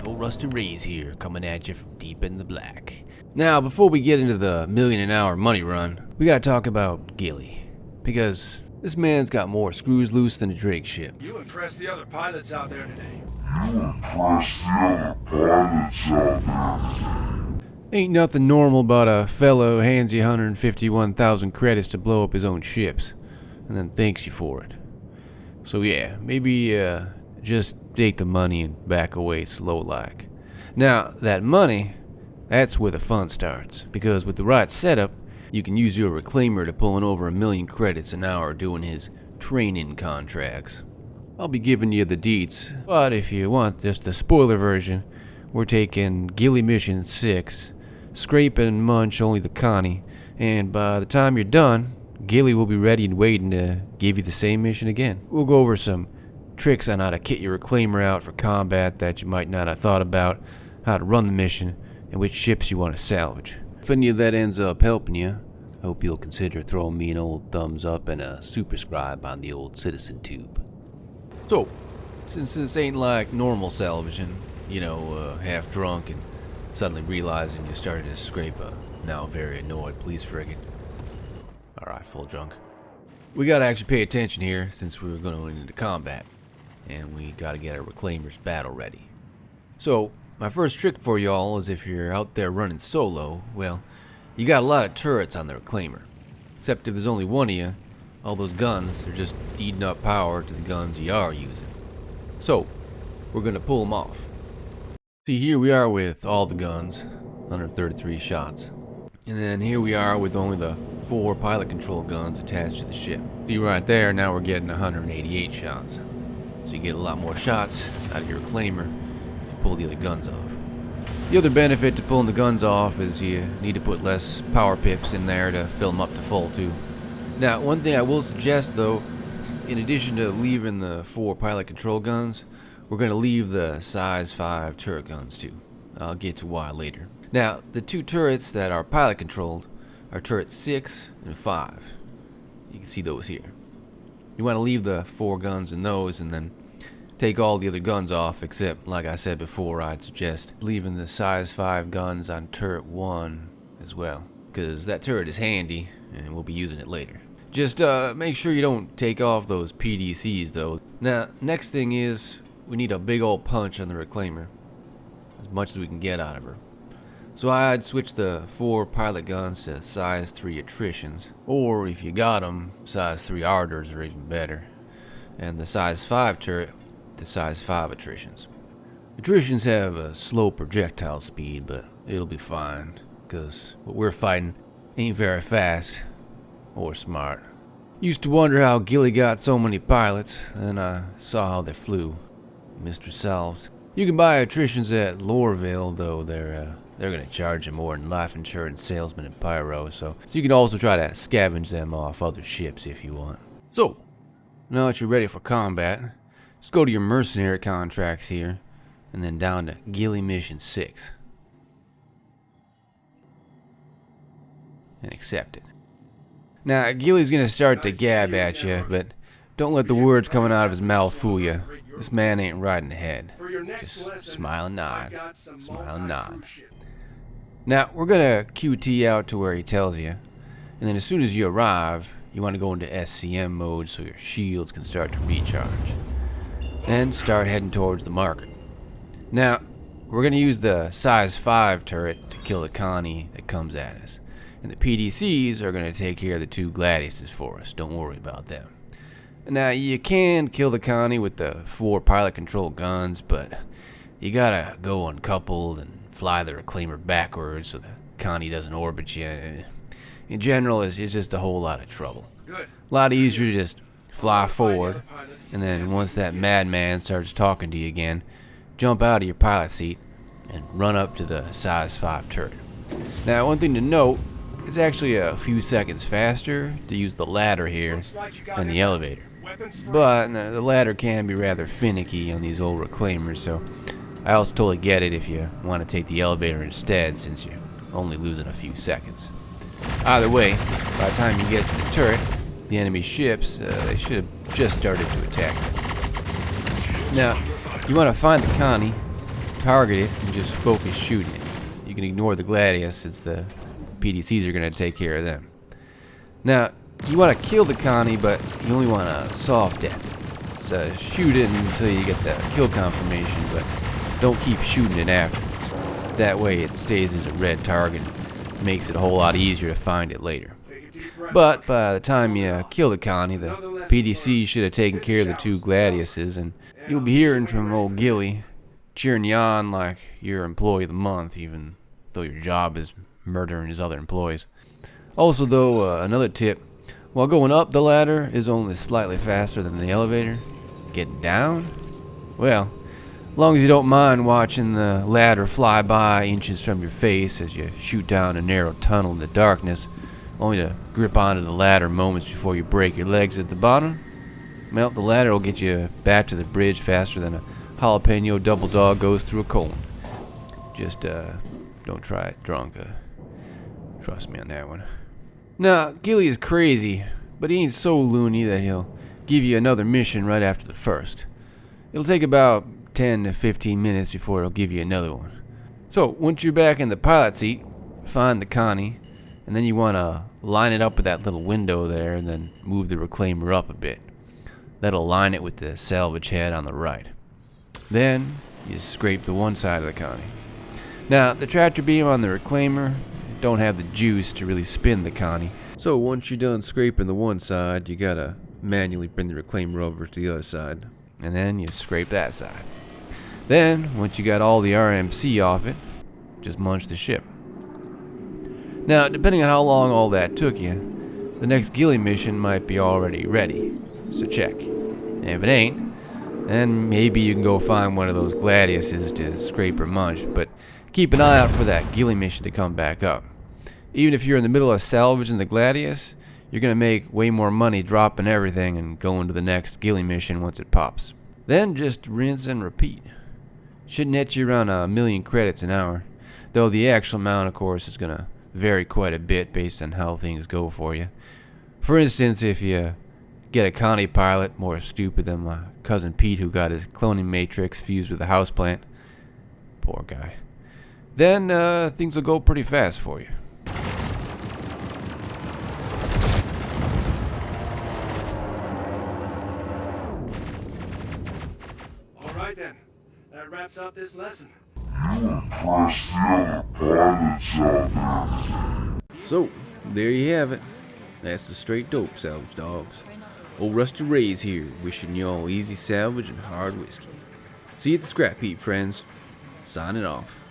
Old Rusty Ray's here, coming at you from deep in the black. Now, before we get into the million-an-hour money run, we gotta talk about Gilly. Because this man's got more screws loose than a Drake ship. You impressed the other pilots out there today. Ain't nothing normal about a fellow who hands you 151,000 credits to blow up his own ships, and then thanks you for it. So yeah, maybe just take the money and back away slow-like. Now, that money, that's where the fun starts, because with the right setup, you can use your reclaimer to pulling over 1 million credits an hour doing his training contracts. I'll be giving you the deets, but if you want just the spoiler version, we're taking Gilly Mission 6, scrape and munch only the Connie, and by the time you're done, Gilly will be ready and waiting to give you the same mission again. We'll go over some tricks on how to kit your reclaimer out for combat that you might not have thought about, how to run the mission, and which ships you want to salvage. If any of that ends up helping you, I hope you'll consider throwing me an old thumbs up and a superscribe on the old citizen tube. So, since this ain't like normal salvaging, half drunk and suddenly realizing you started to scrape a now very annoyed police frigate. Alright, full drunk. We gotta actually pay attention here since we're going into combat, and we gotta get our reclaimers battle ready. So, my first trick for y'all is if you're out there running solo, well, you got a lot of turrets on the reclaimer. Except if there's only one of you, all those guns are just eating up power to the guns you are using. So, we're gonna pull them off. See, here we are with all the guns, 133 shots. And then here we are with only the 4 pilot control guns attached to the ship. See right there, now we're getting 188 shots. So you get a lot more shots out of your reclaimer if you pull the other guns off. The other benefit to pulling the guns off is you need to put less power pips in there to fill them up to full too. Now, one thing I will suggest though, in addition to leaving the 4 pilot control guns, we're going to leave the size 5 turret guns too. I'll get to why later. Now, the 2 turrets that are pilot controlled are turret 6 and 5. You can see those here. You want to leave the 4 guns in those and then take all the other guns off, except, like I said before, I'd suggest leaving the size 5 guns on turret 1 as well, because that turret is handy and we'll be using it later. Just make sure you don't take off those PDCs though. Now, next thing is we need a big old punch on the reclaimer, as much as we can get out of her. So I'd switch the 4 pilot guns to size 3 attritions, or if you got them, size 3 ardors are even better, and the size 5 turret to size 5 attritions. Attritions have a slow projectile speed, but it'll be fine, because what we're fighting ain't very fast or smart. Used to wonder how Gilly got so many pilots, then I saw how they flew. Mystery solved. You can buy attritions at Lorville, though they're gonna charge you more than life insurance salesmen in Pyro, so you can also try to scavenge them off other ships if you want. So, now that you're ready for combat, let's go to your mercenary contracts here, and then down to Gilly Mission 6. And accept it. Now, Gilly's gonna start to gab at you, but don't let the words coming out of his mouth fool you. This man ain't riding ahead. Just smile and nod. Smile and nod. Now, we're gonna QT out to where he tells you, and then as soon as you arrive, you want to go into SCM mode so your shields can start to recharge. Then start heading towards the market. Now, we're gonna use the size 5 turret to kill the Connie that comes at us. And the PDCs are gonna take care of the 2 Gladiuses for us. Don't worry about them. Now, you can kill the Connie with the 4 pilot control guns, but you gotta go uncoupled and fly the reclaimer backwards so the Connie doesn't orbit you. In general, it's just a whole lot of trouble. A lot easier to just fly forward, and then once that madman starts talking to you again, jump out of your pilot seat and run up to the size 5 turret. Now, one thing to note, it's actually a few seconds faster to use the ladder here than the elevator. But the ladder can be rather finicky on these old reclaimers, so I also totally get it if you want to take the elevator instead, since you're only losing a few seconds. Either way, by the time you get to the turret, the enemy ships, they should have just started to attack. Now, you want to find the Connie, target it and just focus shooting it. You can ignore the gladius since the PDCs are going to take care of them. Now, you want to kill the Connie, but you only want a soft death. So shoot it until you get the kill confirmation, but don't keep shooting it after. That way it stays as a red target. Makes it a whole lot easier to find it later. But by the time you kill the Connie, the PDC should have taken care of the 2 gladiuses, and you'll be hearing from old Gilly cheering you on like you're employee of the month, even though your job is murdering his other employees. Also though, another tip, while going up the ladder is only slightly faster than the elevator, getting down, well, as long as you don't mind watching the ladder fly by inches from your face as you shoot down a narrow tunnel in the darkness, only to grip onto the ladder moments before you break your legs at the bottom, well, the ladder will get you back to the bridge faster than a jalapeno double dog goes through a colon. Just don't try it drunk. Trust me on that one. Now, Gilly is crazy, but he ain't so loony that he'll give you another mission right after the first. It'll take about 10 to 15 minutes before it'll give you another one. So, once you're back in the pilot seat, find the Connie, and then you want to line it up with that little window there and then move the reclaimer up a bit. That'll align it with the salvage head on the right. Then, you scrape the one side of the Connie. Now, the tractor beam on the reclaimer don't have the juice to really spin the Connie. So once you're done scraping the one side, you gotta manually bring the reclaimer over to the other side. And then you scrape that side. Then, once you got all the RMC off it, just munch the ship. Now, depending on how long all that took you, the next Gilly mission might be already ready. So check. And if it ain't, then maybe you can go find one of those gladiuses to scrape or munch, but keep an eye out for that Gilly mission to come back up. Even if you're in the middle of salvaging the gladius, you're going to make way more money dropping everything and going to the next Gilly mission once it pops. Then just rinse and repeat. Should net you around 1,000,000 credits an hour, though the actual amount, of course, is going to vary quite a bit based on how things go for you. For instance, if you get a Connie pilot more stupid than my cousin Pete who got his cloning matrix fused with a houseplant, poor guy, then things will go pretty fast for you. All right then, that wraps up this lesson. So, there you have it. That's the straight dope, salvage dogs. Old Rusty Ray's here, wishing y'all easy salvage and hard whiskey. See you at the scrap heap, friends. Signing off.